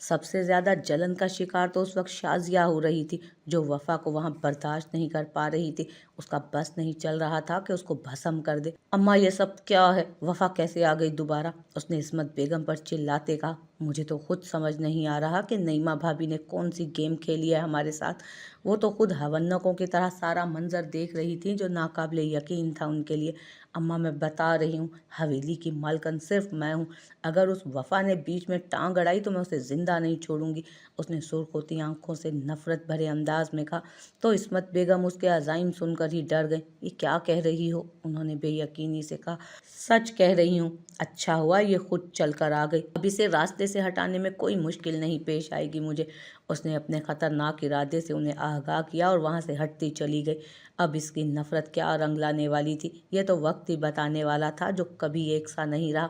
सबसे ज़्यादा जलन का शिकार तो उस वक्त शाज़िया हो रही थी, जो वफ़ा को वहाँ बर्दाश्त नहीं कर पा रही थी। उसका बस नहीं चल रहा था कि उसको भस्म कर दे। अम्मा ये सब क्या है? वफ़ा कैसे आ गई दोबारा? उसने इस्मत बेगम पर चिल्लाते कहा। मुझे तो खुद समझ नहीं आ रहा कि नईमा भाभी ने कौन सी गेम खेली है हमारे साथ। वो तो खुद हवन्नकों की तरह सारा मंजर देख रही थी, जो नाकाबिले यकीन था उनके लिए। अम्मा मैं बता रही हूँ, हवेली की मालकन सिर्फ मैं हूँ। अगर उस वफ़ा ने बीच में टांग अड़ाई तो मैं उसे जिंदा नहीं छोड़ूंगी। उसने सुर्ख होती आंखों से नफरत भरे अंदाज में कहा। तो इस्मत बेगम उसके अज़ाइम सुनकर ही डर गई। ये क्या कह रही हो? उन्होंने बेयकीनी से कहा। सच कह रही हूँ। अच्छा हुआ ये खुद चल कर आ गई। अब इसे रास्ते से हटाने में कोई मुश्किल नहीं पेश आएगी मुझे। उसने अपने खतरनाक इरादे से उन्हें आगाह किया और वहां से हटती चली गई। अब इसकी नफरत क्या रंग लाने वाली थी, यह तो वक्त ही बताने वाला था, जो कभी एक सा नहीं रहा।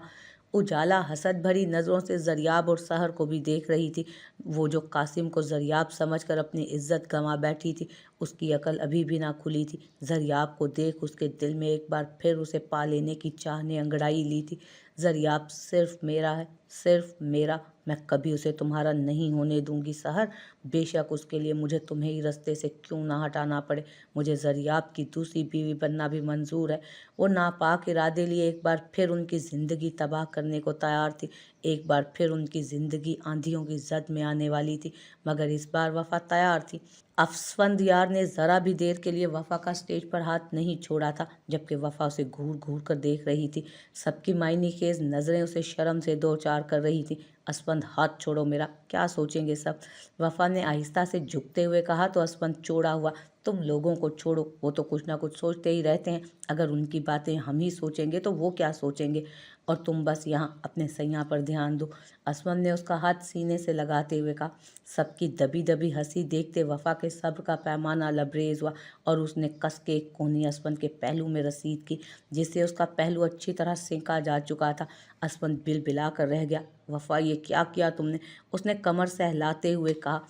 उजाला हसद भरी नज़रों से जरियाब और सहर को भी देख रही थी। वो जो कासिम को जरियाब समझकर अपनी इज्जत गंवा बैठी थी, उसकी अकल अभी भी ना खुली थी। जरियाब को देख उसके दिल में एक बार फिर उसे पा लेने की चाह ने अंगड़ाई ली थी। जरियाब सिर्फ मेरा है, सिर्फ मेरा। मैं कभी उसे तुम्हारा नहीं होने दूंगी सहर। बेशक उसके लिए मुझे तुम्हें ही रास्ते से क्यों ना हटाना पड़े। मुझे जरियाब की दूसरी बीवी बनना भी मंजूर है। वो नापाक इरादे लिए एक बार फिर उनकी ज़िंदगी तबाह करने को तैयार थी। एक बार फिर उनकी ज़िंदगी आंधियों की जद में आने वाली थी, मगर इस बार वफ़ा तैयार थी। अफसफंद यार ने ज़रा भी देर के लिए वफ़ा का स्टेज पर हाथ नहीं छोड़ा था, जबकि वफ़ा उसे घूर घूर कर देख रही थी। सबकी मायनी खेज नज़रें उसे शर्म से दो चार कर रही थी। असफंद हाथ छोड़ो मेरा, क्या सोचेंगे सब? वफ़ा ने आहिस्ता से झुकते हुए कहा तो असफंद चौड़ा हुआ। तुम लोगों को छोड़ो, वो तो कुछ ना कुछ सोचते ही रहते हैं। अगर उनकी बातें हम ही सोचेंगे तो वो क्या सोचेंगे? और तुम बस यहाँ अपने सैया पर ध्यान दो। असफंद ने उसका हाथ सीने से लगाते हुए कहा। सबकी दबी दबी हंसी देखते वफ़ा के सब्र का पैमाना लबरेज हुआ और उसने कस के एक कोनी असफंद के पहलू में रसीद की, जिससे उसका पहलू अच्छी तरह सेंका जा चुका था। असफंद बिलबिला कर रह गया। वफ़ा ये क्या किया तुमने? उसने कमर सहलाते हुए कहा,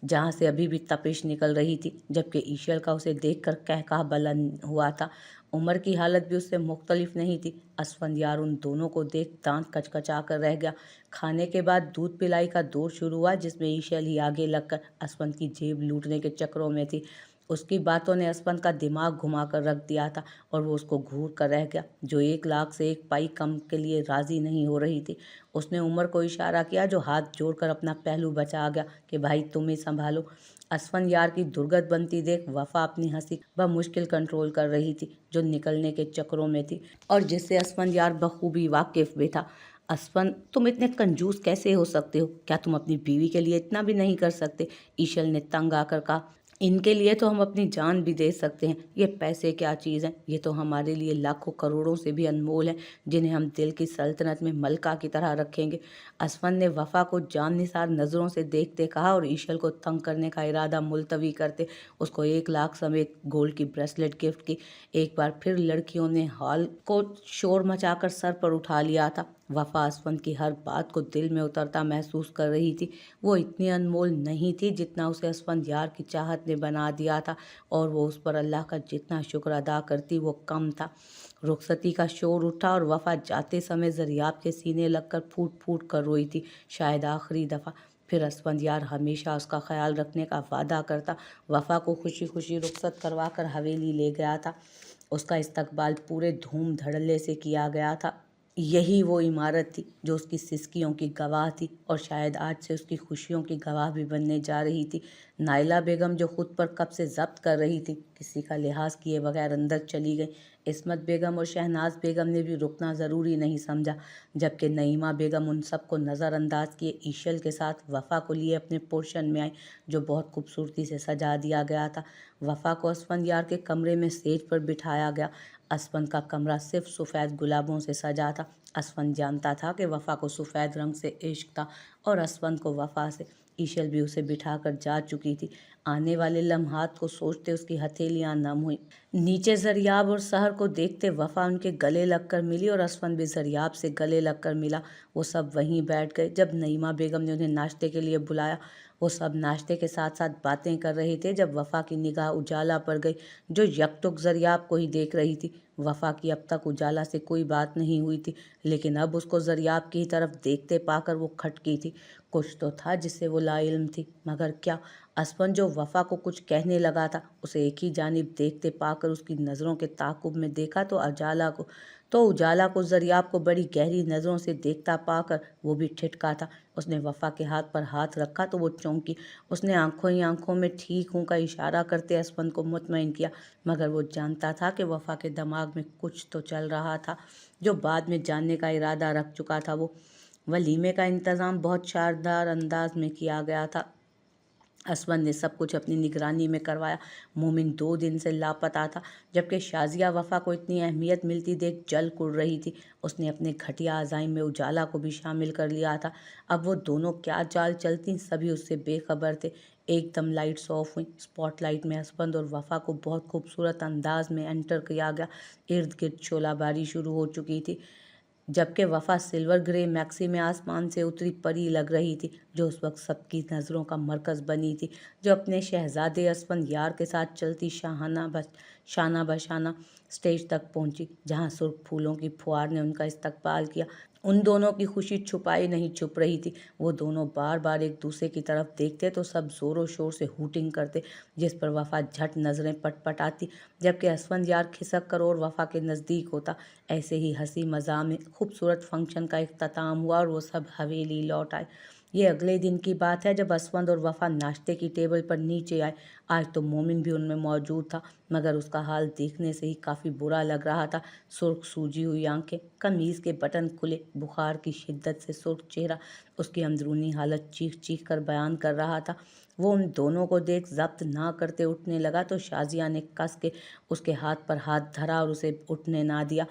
जहाँ से अभी भी तपिश निकल रही थी, जबकि ईशल का उसे देखकर कहकहा बुलंद हुआ था। उमर की हालत भी उससे मुख्तलिफ नहीं थी। असफंदियार उन दोनों को देख दांत कचकचा कर रह गया। खाने के बाद दूध पिलाई का दौर शुरू हुआ, जिसमें ईशल ही आगे लगकर असफंद की जेब लूटने के चक्रों में थी। उसकी बातों ने असफंद का दिमाग घुमा कर रख दिया था और वो उसको घूर कर रह गया, जो 1 लाख से एक पाई कम के लिए राजी नहीं हो रही थी। उसने उमर को इशारा किया, जो हाथ जोड़कर अपना पहलू बचा गया कि भाई तुम ही संभालो। असफंद यार की दुर्गत बनती देख वफ़ा अपनी हंसी मुश्किल कंट्रोल कर रही थी, जो निकलने के चक्रों में थी और जिससे असफंद यार बखूबी वाकिफ भी था। असफंद, तुम इतने कंजूस कैसे हो सकते हो? क्या तुम अपनी बीवी के लिए इतना भी नहीं कर सकते? ईशल ने तंग आकर कहा। इनके लिए तो हम अपनी जान भी दे सकते हैं। ये पैसे क्या चीज़ हैं? ये तो हमारे लिए लाखों करोड़ों से भी अनमोल हैं, जिन्हें हम दिल की सल्तनत में मलका की तरह रखेंगे। असफंद ने वफ़ा को जान निसार नज़रों से देखते कहा और ईशल को तंग करने का इरादा मुलतवी करते उसको 1 लाख समेत गोल्ड की ब्रेसलेट गिफ्ट की। एक बार फिर लड़कियों ने हॉल को शोर मचाकर सर पर उठा लिया था। वफ़ा असफंद की हर बात को दिल में उतरता महसूस कर रही थी। वो इतनी अनमोल नहीं थी जितना उसे असफंद यार की चाहत ने बना दिया था, और वो उस पर अल्लाह का जितना शुक्र अदा करती वो कम था। रुखसती का शोर उठा और वफ़ा जाते समय जरियाब के सीने लगकर फूट फूट कर रोई थी, शायद आखिरी दफ़ा। फिर असफंद यार हमेशा उसका ख्याल रखने का वादा करता वफ़ा को खुशी खुशी रुखसत करवा कर हवेली ले गया था। उसका इस्तकबाल पूरे धूम धड़ल्ले से किया गया था। यही वो इमारत थी जो उसकी सिसकियों की गवाह थी और शायद आज से उसकी खुशियों की गवाह भी बनने जा रही थी। नाइला बेगम, जो खुद पर कब से जब्त कर रही थी, किसी का लिहाज किए बगैर अंदर चली गई। इस्मत बेगम और शहनाज बेगम ने भी रुकना ज़रूरी नहीं समझा, जबकि नईमा बेगम उन सबको नज़रअंदाज किए ईशल के साथ वफ़ा को लिए अपने पोर्शन में आई, जो बहुत खूबसूरती से सजा दिया गया था। वफ़ा को असफंद यार के कमरे में सेज पर बिठाया गया। असफंद का कमरा सिर्फ सफ़ेद गुलाबों से सजा था। असफंद जानता था कि वफ़ा को सफ़ेद रंग से इश्क था और असफंद को वफ़ा से। ईशल भी उसे बिठाकर जा चुकी थी। आने वाले लम्हात को सोचते उसकी हथेलियां नम हुई। नीचे जरियाब और सहर को देखते वफ़ा उनके गले लगकर मिली और असफंद भी जरियाब से गले लगकर मिला। वो सब वहीं बैठ गए। जब नईमा बेगम ने उन्हें नाश्ते के लिए बुलाया, वो सब नाश्ते के साथ साथ बातें कर रहे थे जब वफ़ा की निगाह उजाला पर गई, जो यकटुक जरियाब को ही देख रही थी। वफ़ा की अब तक उजाला से कोई बात नहीं हुई थी, लेकिन अब उसको जरियाब की तरफ देखते पाकर वो खटकी थी। कुछ तो था जिससे वो लाइल्म थी, मगर क्या? असफन जो वफा को कुछ कहने लगा था, उसे एक ही जानिब देखते पाकर उसकी नज़रों के ताक़ुब में देखा तो उजाला को ज़रियाब को बड़ी गहरी नज़रों से देखता पाकर वो भी ठिठका था। उसने वफा के हाथ पर हाथ रखा तो वो चौंकी। उसने आंखों ही आंखों में ठीक हूँ का इशारा करते असफन को मुतमईन किया, मगर वो जानता था कि वफा के दिमाग में कुछ तो चल रहा था जो बाद में जानने का इरादा रख चुका था। वो वलीमे का इंतज़ाम बहुत शानदार अंदाज में किया गया था। असवन ने सब कुछ अपनी निगरानी में करवाया। मोमिन 2 दिन से लापता था, जबकि शाजिया वफा को इतनी अहमियत मिलती देख जल कुड़ रही थी। उसने अपने घटिया अज़ाइम में उजाला को भी शामिल कर लिया था। अब वो दोनों क्या चाल चलती सभी उससे बेखबर थे। एकदम लाइट्स ऑफ हुई। स्पॉटलाइट में असफंद और वफा को बहुत खूबसूरत अंदाज में एंटर किया गया। इर्द गिर्द शोलाबारी शुरू हो चुकी थी, जबकि वफा सिल्वर ग्रे मैक्सी में आसमान से उतरी परी लग रही थी, जो उस वक्त सबकी नज़रों का मरकज़ बनी थी, जो अपने शहजादे असफन यार के साथ चलती शाना बशाना स्टेज तक पहुंची, जहां सुर्ख फूलों की फुहार ने उनका इस्तकबाल किया। उन दोनों की खुशी छुपाई नहीं छुप रही थी। वो दोनों बार बार एक दूसरे की तरफ देखते तो सब ज़ोरों शोर से हूटिंग करते, जिस पर वफा झट नज़रें पटपटाती, जबकि असफन यार खिसक कर और वफा के नज़दीक होता। ऐसे ही हंसी मज़ाक में खूबसूरत फंक्शन का इख्तिताम हुआ और वो सब हवेली लौट आए। ये अगले दिन की बात है, जब असफंद और वफा नाश्ते की टेबल पर नीचे आए। आज तो मोमिन भी उनमें मौजूद था, मगर उसका हाल देखने से ही काफ़ी बुरा लग रहा था। सुर्ख सूजी हुई आंखें, कमीज़ के बटन खुले, बुखार की शिद्दत से सुर्ख चेहरा, उसकी अंदरूनी हालत चीख चीख कर बयान कर रहा था। वो उन दोनों को देख जब्त ना करते उठने लगा तो शाजिया ने कस के उसके हाथ पर हाथ धरा और उसे उठने ना दिया,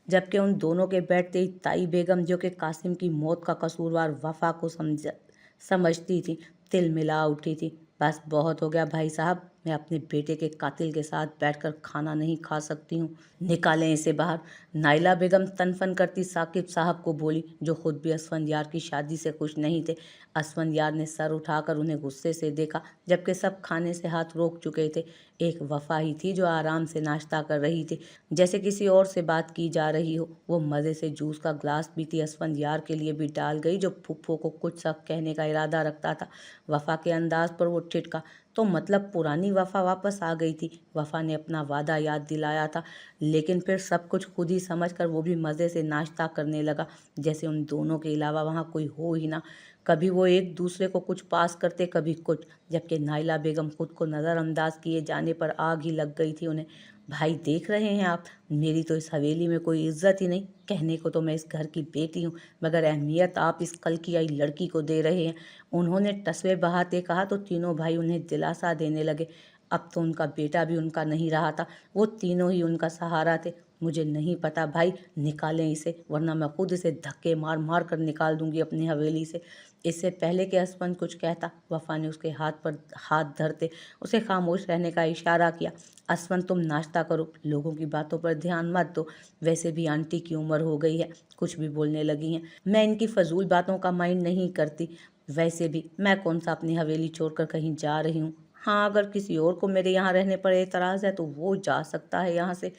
जबकि उन दोनों के बैठते ही ताई बेगम, जो कि कासिम की मौत का कसूरवार वफा को समझती थी, तिलमिला उठी थी। बस बहुत हो गया भाई साहब, मैं अपने बेटे के कातिल के साथ बैठकर खाना नहीं खा सकती हूँ, निकालें इसे बाहर। नाइला बेगम तनफन करती साकिब साहब को बोली, जो खुद भी असफन यार की शादी से खुश नहीं थे। असफन यार ने सर उठाकर उन्हें गुस्से से देखा, जबकि सब खाने से हाथ रोक चुके थे। एक वफा ही थी जो आराम से नाश्ता कर रही थी, जैसे किसी और से बात की जा रही हो। वो मज़े से जूस का ग्लास पीती असफन यार के लिए भी डाल गई, जो फुफ्फो को कुछ सब कहने का इरादा रखता था। वफा के अंदाज पर वो ठिठका, तो मतलब पुरानी वफा वापस आ गई थी। वफा ने अपना वादा याद दिलाया था, लेकिन फिर सब कुछ खुद ही समझकर वो भी मज़े से नाश्ता करने लगा, जैसे उन दोनों के अलावा वहाँ कोई हो ही ना। कभी वो एक दूसरे को कुछ पास करते, कभी कुछ, जबकि नाइला बेगम खुद को नज़रअंदाज किए जाने पर आग ही लग गई थी उन्हें। भाई देख रहे हैं आप, मेरी तो इस हवेली में कोई इज्जत ही नहीं। कहने को तो मैं इस घर की बेटी हूँ, मगर अहमियत आप इस कल की आई लड़की को दे रहे हैं। उन्होंने टसवे बहाते कहा तो तीनों भाई उन्हें दिलासा देने लगे। अब तो उनका बेटा भी उनका नहीं रहा था, वो तीनों ही उनका सहारा थे। मुझे नहीं पता भाई, निकालें इसे, वरना मैं खुद इसे धक्के मार मार कर निकाल दूंगी अपनी हवेली से। इससे पहले कि असफन कुछ कहता, वफा ने उसके हाथ पर हाथ धरते उसे खामोश रहने का इशारा किया। असफन तुम नाश्ता करो, लोगों की बातों पर ध्यान मत दो। वैसे भी आंटी की उम्र हो गई है, कुछ भी बोलने लगी हैं। मैं इनकी फजूल बातों का माइंड नहीं करती। वैसे भी मैं कौन सा अपनी हवेली छोड़कर कहीं जा रही हूँ। हाँ, अगर किसी और को मेरे यहाँ रहने पर एतराज़ है तो वो जा सकता है यहाँ से।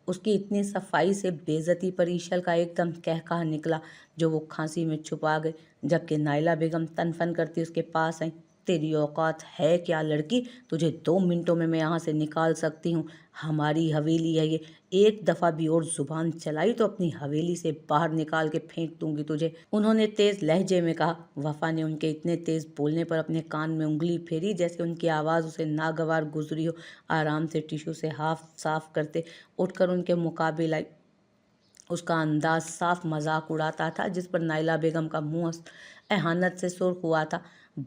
उसकी इतनी सफाई से बेइज्जती पर ईशल का एकदम कहकहा निकला, जो वो खांसी में छुपा गई, जबकि नाइला बेगम तनफन करती उसके पास आई। तेरी औकात है क्या लड़की, तुझे 2 मिनटों में मैं यहाँ से निकाल सकती हूँ। हमारी हवेली है ये, एक दफ़ा भी और जुबान चलाई तो अपनी हवेली से बाहर निकाल के फेंक दूंगी तुझे, उन्होंने तेज लहजे में कहा। वफा ने उनके इतने तेज बोलने पर अपने कान में उंगली फेरी, जैसे उनकी आवाज़ उसे नागवार गुजरी हो। आराम से टिश्यू से हाथ साफ करते उठकर उनके मुकाबले आई। उसका अंदाज साफ मजाक उड़ाता था, जिस पर नाइला बेगम का मुंह एहानत से सुर्ख हुआ था।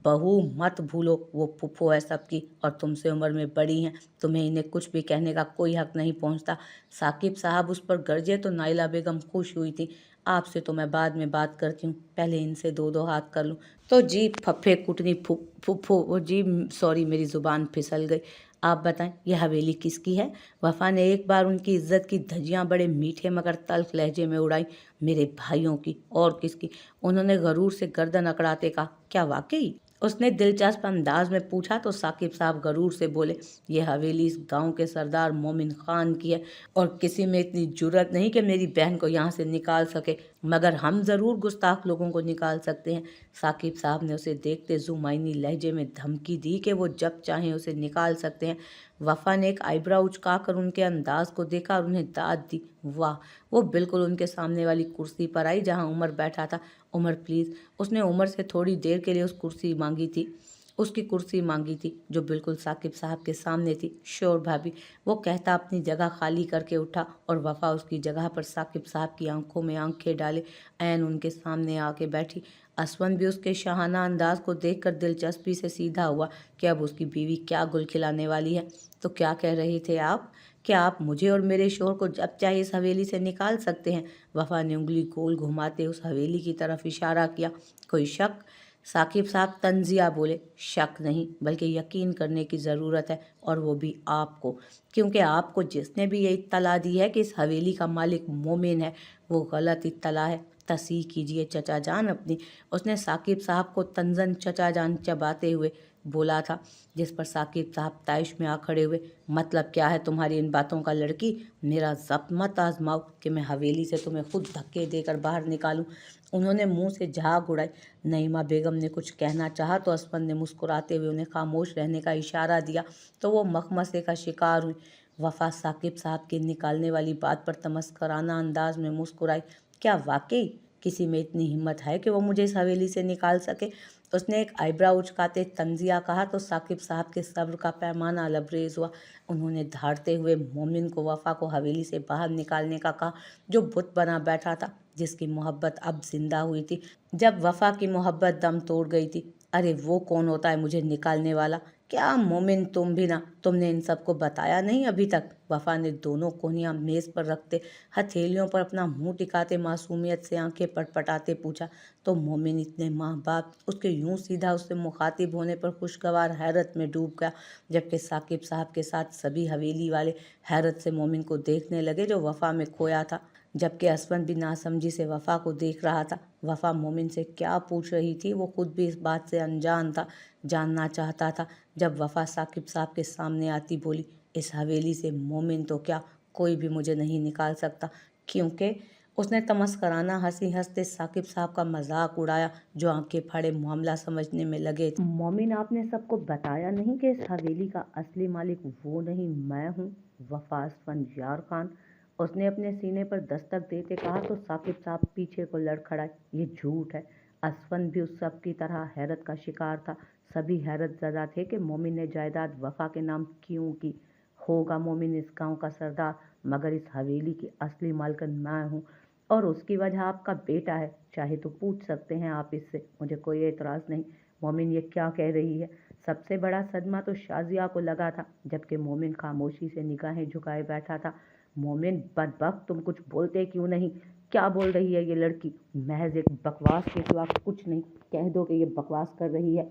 बहू मत भूलो, वो फुफ्फो है सबकी और तुमसे उम्र में बड़ी हैं, तुम्हें इन्हें कुछ भी कहने का कोई हक नहीं पहुंचता। साकिब साहब उस पर गरजे तो नाइला बेगम खुश हुई थी। आपसे तो मैं बाद में बात करती हूँ, पहले इनसे 2-2 हाथ कर लूँ। तो जी फफे कुटनी फुफ्फो, वो जी सॉरी, मेरी ज़ुबान फिसल गई। आप बताएं, यह हवेली किसकी है? वफा ने एक बार उनकी इज्जत की धज्जियां बड़े मीठे मगर तल्ख लहजे में उड़ाई। मेरे भाइयों की, और किसकी? उन्होंने गरूर से गर्दन अकड़ाते कहा। क्या वाकई? उसने दिलचस्प अंदाज में पूछा तो साकिब साहब गरूर से बोले, यह हवेली इस गांव के सरदार मोमिन खान की है और किसी में इतनी जुर्रत नहीं कि मेरी बहन को यहाँ से निकाल सके। मगर हम ज़रूर गुस्ताख लोगों को निकाल सकते हैं। साकिब साहब ने उसे देखते ज़ुमाइनी लहजे में धमकी दी कि वो जब चाहें उसे निकाल सकते हैं। वफ़ा ने एक आईब्रो उचकाकर उनके अंदाज को देखा और उन्हें दाद दी। वाह! वो बिल्कुल उनके सामने वाली कुर्सी पर आई जहाँ उमर बैठा था। उमर प्लीज़। उसने उमर से थोड़ी देर के लिए उसकी कुर्सी मांगी थी जो बिल्कुल साकिब साहब के सामने थी। श्योर भाभी, वो कहता अपनी जगह खाली करके उठा और वफ़ा उसकी जगह पर साकिब साहब की आंखों में आंखें डाले ऐन उनके सामने आके बैठी। असवन भी उसके शाहाना अंदाज को देखकर दिलचस्पी से सीधा हुआ कि अब उसकी बीवी क्या गुल खिलाने वाली है। तो क्या कह रहे थे आप? क्या आप मुझे और मेरे शोहर को जब चाहे इस हवेली से निकाल सकते हैं? वफ़ा ने उंगली गोल घुमाते उस हवेली की तरफ इशारा किया। कोई शक? साकिब साहब तंजिया बोले। शक नहीं बल्कि यकीन करने की ज़रूरत है, और वो भी आपको, क्योंकि आपको जिसने भी ये इत्तला दी है कि इस हवेली का मालिक मोमिन है, वो गलत इत्तला है। तसीह कीजिए चचा जान अपनी। उसने साकिब साहब को तंजन चचा जान चबाते हुए बोला था, जिस पर साकिब साहब तैश में आ खड़े हुए। मतलब क्या है तुम्हारी इन बातों का लड़की? मेरा ज़ब्त मत आजमाओ कि मैं हवेली से तुम्हें खुद धक्के देकर बाहर निकालूं। उन्होंने मुंह से झाग उड़ाई। नईमा बेगम ने कुछ कहना चाहा तो असफन ने मुस्कुराते हुए उन्हें खामोश रहने का इशारा दिया तो वो मखमसे का शिकार हुई। वफ़ा साकिब साहब की निकालने वाली बात पर तमस्कराना अंदाज में मुस्कुराई। क्या वाकई किसी में इतनी हिम्मत है कि वो मुझे इस हवेली से निकाल सके? उसने एक आईब्रा उचकाते तंजिया कहा तो साकिब साहब के सब्र का पैमाना लबरेज हुआ। उन्होंने धाड़ते हुए मोमिन को वफ़ा को हवेली से बाहर निकालने का कहा, जो बुत बना बैठा था, जिसकी मोहब्बत अब जिंदा हुई थी जब वफ़ा की मोहब्बत दम तोड़ गई थी। अरे वो कौन होता है मुझे निकालने वाला? क्या मोमिन तुम भी ना? तुमने इन सबको बताया नहीं अभी तक? वफ़ा ने दोनों कोहनियाँ मेज़ पर रखते हथेलियों पर अपना मुंह टिकाते मासूमियत से आंखें पटपटाते पूछा। तो मोमिन इतने माह बाद उसके यूं सीधा उससे मुखातिब होने पर खुशगवार हैरत में डूब गया, जबकि साकिब साहब के साथ सभी हवेली वाले हैरत से मोमिन को देखने लगे जो वफ़ा में खोया था, जबकि असवन भी नासमझी से वफ़ा को देख रहा था। वफ़ा मोमिन से क्या पूछ रही थी वो खुद भी इस बात से अनजान था। जानना चाहता था। जब वफ़ा साकिब साहब के सामने आती बोली, इस हवेली से मोमिन तो क्या कोई भी मुझे नहीं निकाल सकता, क्योंकि उसने तमस्कराना हंसी हंसते साकिब साहब का मजाक उड़ाया, जो आंखें फाड़े मामला समझने में लगे थे। मोमिन, आपने सबको बताया नहीं कि इस हवेली का असली मालिक वो नहीं मैं हूँ, वफ़ा असफन यार खान? उसने अपने सीने पर दस्तक देते कहा तो साकिब साहब पीछे को लड़खड़ाए। ये झूठ है। असफन भी उस सब की तरह हैरत का शिकार था। सभी हैरत ज़दा थे कि मोमिन ने जायदाद वफ़ा के नाम क्यों की। होगा मोमिन इस गांव का सरदार, मगर इस हवेली की असली मालकिन मैं हूँ, और उसकी वजह आपका बेटा है। चाहे तो पूछ सकते हैं आप इससे, मुझे कोई एतराज़ नहीं। मोमिन ये क्या कह रही है? सबसे बड़ा सदमा तो शाजिया को लगा था, जबकि मोमिन खामोशी से निगाहें झुकाए बैठा था। मोमिन बदबख्त, तुम कुछ बोलते क्यों नहीं? क्या बोल रही है ये लड़की? महज एक बकवास के सिवा कुछ नहीं। कह दो कि ये बकवास कर रही है।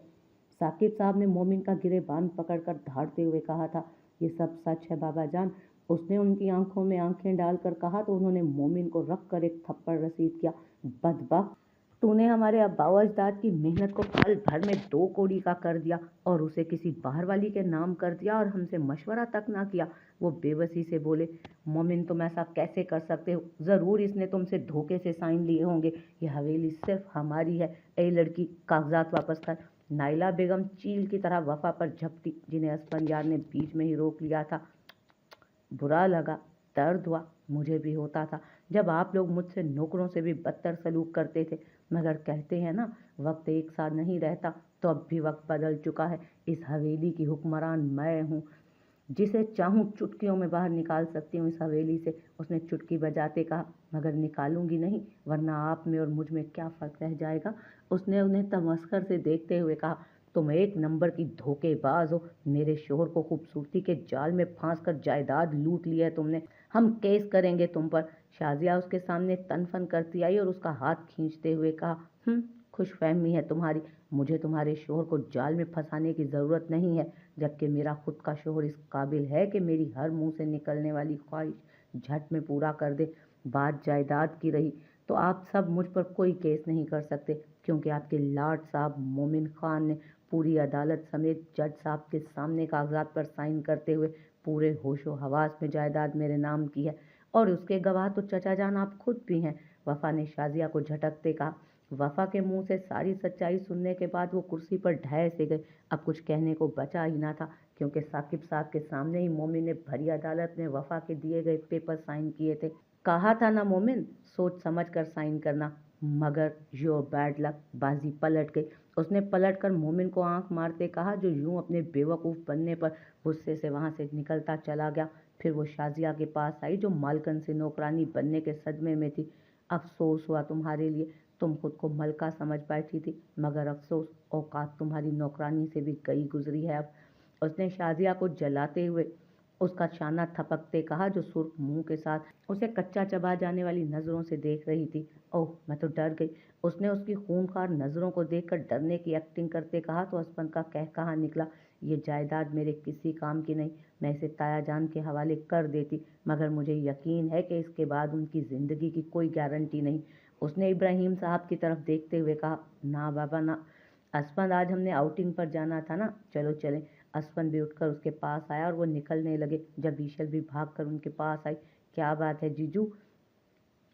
साकिब साहब ने मोमिन का गिरेबान पकड़कर धाड़ते हुए कहा था, ये सब सच है बाबा जान। उसने उनकी आंखों में आंखें डालकर कहा तो उन्होंने मोमिन को रख कर एक थप्पड़ रसीद किया। बदबख्त, तूने हमारे अब्बाओ अजदाद की मेहनत को पल भर में 2 कौड़ी का कर दिया और उसे किसी बाहर वाली के नाम कर दिया और हमसे मशवरा तक ना किया। वो बेबसी से बोले। मोमिन, तुम ऐसा कैसे कर सकते हो? ज़रूर इसने तुमसे धोखे से साइन लिए होंगे। ये हवेली सिर्फ हमारी है। ए लड़की, कागजात वापस कर। नाइला बेगम चील की तरह वफ़ा पर झपटी, जिन्हें असफन यार ने बीच में ही रोक लिया था। बुरा लगा, दर्द हुआ, मुझे भी होता था जब आप लोग मुझसे नौकरों से भी बदतर सलूक करते थे। मगर कहते हैं ना, वक्त एक साथ नहीं रहता, तो अब भी वक्त बदल चुका है। इस हवेली की हुक्मरान मैं हूँ, जिसे चाहूँ चुटकियों में बाहर निकाल सकती हूँ इस हवेली से। उसने चुटकी बजाते कहा। मगर निकालूंगी नहीं, वरना आप में और मुझ में क्या फ़र्क रह जाएगा? उसने उन्हें तमस्खर से देखते हुए कहा। तुम एक नंबर की धोखेबाज हो। मेरे शोहर को खूबसूरती के जाल में फांस कर जायदाद लूट ली है तुमने। हम केस करेंगे तुम पर। शाजिया उसके सामने तनफन करती आई और उसका हाथ खींचते हुए कहा, खुशफहमी है तुम्हारी। मुझे तुम्हारे शोहर को जाल में फंसाने की ज़रूरत नहीं है, जबकि मेरा खुद का शोहर इस काबिल है कि मेरी हर मुंह से निकलने वाली ख्वाहिश झट में पूरा कर दे। बात जायदाद की रही तो आप सब मुझ पर कोई केस नहीं कर सकते, क्योंकि आपके लाट साहब मोमिन खान ने पूरी अदालत समेत जज साहब के सामने कागजात पर साइन करते हुए पूरे होशो हवास में जायदाद मेरे नाम की है, और उसके गवाह तो चचा जान आप खुद भी हैं। वफा ने शाजिया को झटकते कहा। वफा के मुंह से सारी सच्चाई सुनने के बाद वो कुर्सी पर ढह से गई। अब कुछ कहने को बचा ही ना था, क्योंकि साकिब साहब के सामने ही मोमिन ने भरी अदालत में वफा के दिए गए पेपर साइन किए थे। कहा था ना मोमिन, सोच समझ कर साइन करना। मगर योर बैड लक, बाजी पलट गई। उसने पलट कर मोमिन को आंख मारते कहा, जो यूं अपने बेवकूफ़ बनने पर गुस्से से वहां से निकलता चला गया। फिर वो शाजिया के पास आई, जो मालकन से नौकरानी बनने के सदमे में थी। अफसोस हुआ तुम्हारे लिए, तुम खुद को मलका समझ बैठी थी, मगर अफसोस, औकात तुम्हारी नौकरानी से भी गई गुजरी है अब। उसने शाजिया को जलाते हुए उसका शाना थपकते कहा, जो सुर्ख मुंह के साथ उसे कच्चा चबा जाने वाली नज़रों से देख रही थी। ओह, मैं तो डर गई। उसने उसकी खूंखार नज़रों को देखकर डरने की एक्टिंग करते कहा तो असपन का कहकहा निकला, ये जायदाद मेरे किसी काम की नहीं, मैं इसे ताया जान के हवाले कर देती, मगर मुझे यकीन है कि इसके बाद उनकी ज़िंदगी की कोई गारंटी नहीं। उसने इब्राहिम साहब की तरफ देखते हुए कहा, ना बाबा ना, असफंद आज हमने आउटिंग पर जाना था ना, चलो चलें। असफंद भी उठकर उसके पास आया और वो निकलने लगे जब ईशल भी भागकर उनके पास आई। क्या बात है जीजू,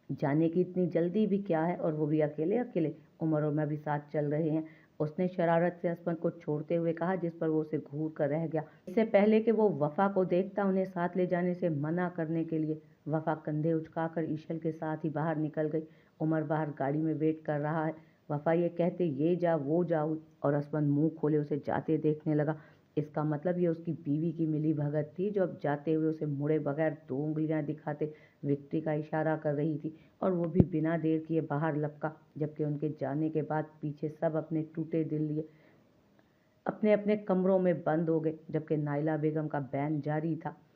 जाने की इतनी जल्दी भी क्या है, और वो भी अकेले अकेले? उमर और मैं भी साथ चल रहे हैं, उसने शरारत से असफंद को छोड़ते हुए कहा, जिस पर वो उसे घूर कर रह गया। इससे पहले कि वो वफा को देखता उन्हें साथ ले जाने से मना करने के लिए वफा कंधे उचकाकर ईशल के साथ ही बाहर निकल गई। उमर बाहर गाड़ी में वेट कर रहा है। वफा ये कहते ये जा वो जा हुई और असफंद मुंह खोले उसे जाते देखने लगा। इसका मतलब ये उसकी बीवी की मिली भगत थी, जो अब जाते हुए उसे मुड़े बगैर 2 उंगलियां दिखाते विक्ट्री का इशारा कर रही थी, और वो भी बिना देर किए बाहर लपका। जबकि उनके जाने के बाद पीछे सब अपने टूटे दिल लिए अपने अपने कमरों में बंद हो गए, जबकि नाइला बेगम का बैन जारी था।